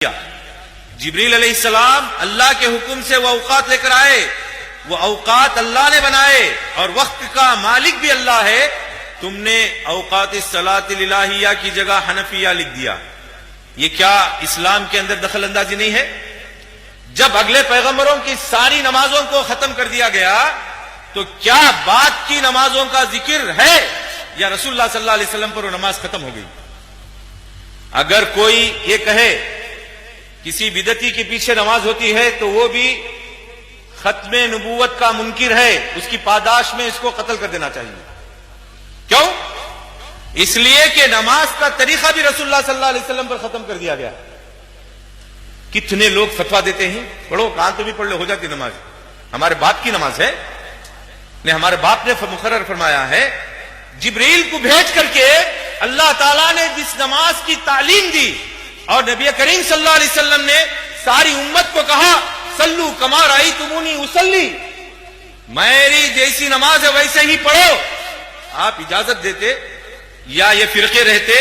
جبریل علیہ السلام اللہ کے حکم سے وہ اوقات لے کر آئے، وہ اوقات اللہ نے بنائے اور وقت کا مالک بھی اللہ ہے. تم نے اوقات الصلاۃ الالہیہ کی جگہ حنفیہ لکھ دیا. یہ کیا اسلام کے اندر دخل اندازی نہیں ہے؟ جب اگلے پیغمبروں کی ساری نمازوں کو ختم کر دیا گیا تو کیا بعد کی نمازوں کا ذکر ہے یا رسول اللہ صلی اللہ علیہ وسلم پر وہ نماز ختم ہو گئی؟ اگر کوئی یہ کہے کسی بدعتی کے پیچھے نماز ہوتی ہے تو وہ بھی ختم نبوت کا منکر ہے، اس کی پاداش میں اس کو قتل کر دینا چاہیے. کیوں؟ اس لیے کہ نماز کا طریقہ بھی رسول اللہ صلی اللہ علیہ وسلم پر ختم کر دیا گیا. کتنے لوگ فتویٰ دیتے ہیں، پڑھو کہاں تو بھی پڑھ لو ہو جاتی نماز. ہمارے باپ کی نماز ہے، ہمارے باپ نے مقرر فرمایا ہے. جبریل کو بھیج کر کے اللہ تعالیٰ نے جس نماز کی تعلیم دی اور نبی کریم صلی اللہ علیہ وسلم نے ساری امت کو کہا صلو کما رأیتمونی اصلی، میری جیسی نماز ہے ویسے ہی پڑھو. آپ اجازت دیتے یا یہ فرقے رہتے،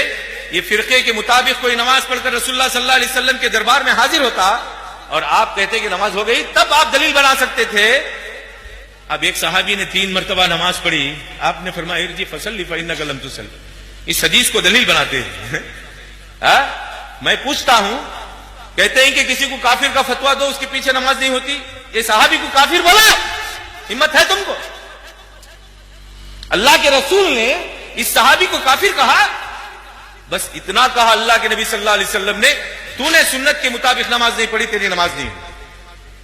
یہ فرقے کے مطابق کوئی نماز پڑھ کر رسول اللہ صلی اللہ علیہ وسلم کے دربار میں حاضر ہوتا اور آپ کہتے کہ نماز ہو گئی، تب آپ دلیل بنا سکتے تھے. اب ایک صحابی نے 3 مرتبہ نماز پڑھی، آپ نے فرمایا ارجع فصلی فإنک لم تصلی. اس حدیث کو دلیل بناتے ہیں. میں پوچھتا ہوں، کہتے ہیں کہ کسی کو کافر کا فتویٰ دو اس کے پیچھے نماز نہیں ہوتی. یہ صحابی کو کافر بولا؟ ہمت ہے تم کو؟ اللہ کے رسول نے اس صحابی کو کافر کہا؟ بس اتنا کہا اللہ کے نبی صلی اللہ علیہ وسلم نے، تو نے سنت کے مطابق نماز نہیں پڑھی، تیری نماز نہیں ہوئی.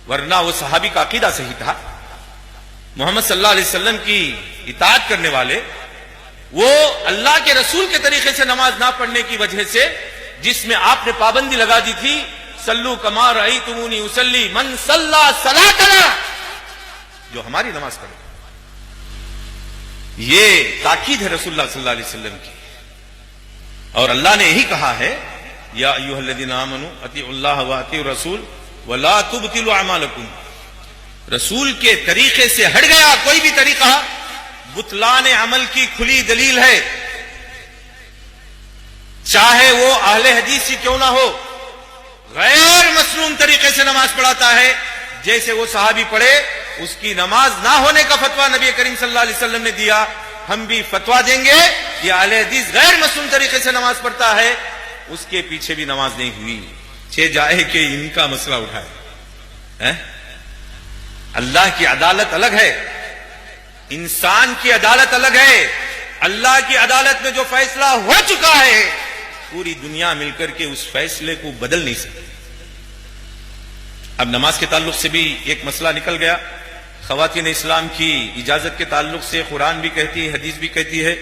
ورنہ وہ صحابی کا عقیدہ صحیح تھا. محمد صلی اللہ علیہ وسلم کی اطاعت کرنے والے، وہ اللہ کے رسول کے طریقے سے نماز نہ پڑھنے کی وجہ سے جس میں آپ نے پابندی لگا دی تھی صلو کما رأیتمونی اصلی من صلی صلاتنا، جو ہماری نماز پڑھے. یہ تاکید ہے رسول اللہ صلی اللہ علیہ وسلم کی. اور اللہ نے یہی کہا ہے یا ایھا الذین آمنوا اطیعوا اللہ واطیعوا الرسول ولا تبطلوا اعمالکم. رسول کے طریقے سے ہٹ گیا کوئی بھی طریقہ، بطلان عمل کی کھلی دلیل ہے. چاہے وہ اہل حدیث ہی کیوں نہ ہو، غیر مسنون طریقے سے نماز پڑھاتا ہے جیسے وہ صحابی پڑھے، اس کی نماز نہ ہونے کا فتویٰ نبی کریم صلی اللہ علیہ وسلم نے دیا. ہم بھی فتویٰ دیں گے یہ اہل حدیث غیر مسنون طریقے سے نماز پڑھتا ہے، اس کے پیچھے بھی نماز نہیں ہوئی. جائے کہ ان کا مسئلہ اٹھائے. اللہ کی عدالت الگ ہے، انسان کی عدالت الگ ہے. اللہ کی عدالت میں جو فیصلہ ہو چکا ہے پوری دنیا مل کر کے اس فیصلے کو بدل نہیں سکتی. اب نماز کے تعلق سے بھی ایک مسئلہ نکل گیا. خواتین اسلام کی اجازت کے تعلق سے قرآن بھی کہتی ہے، حدیث بھی کہتی ہے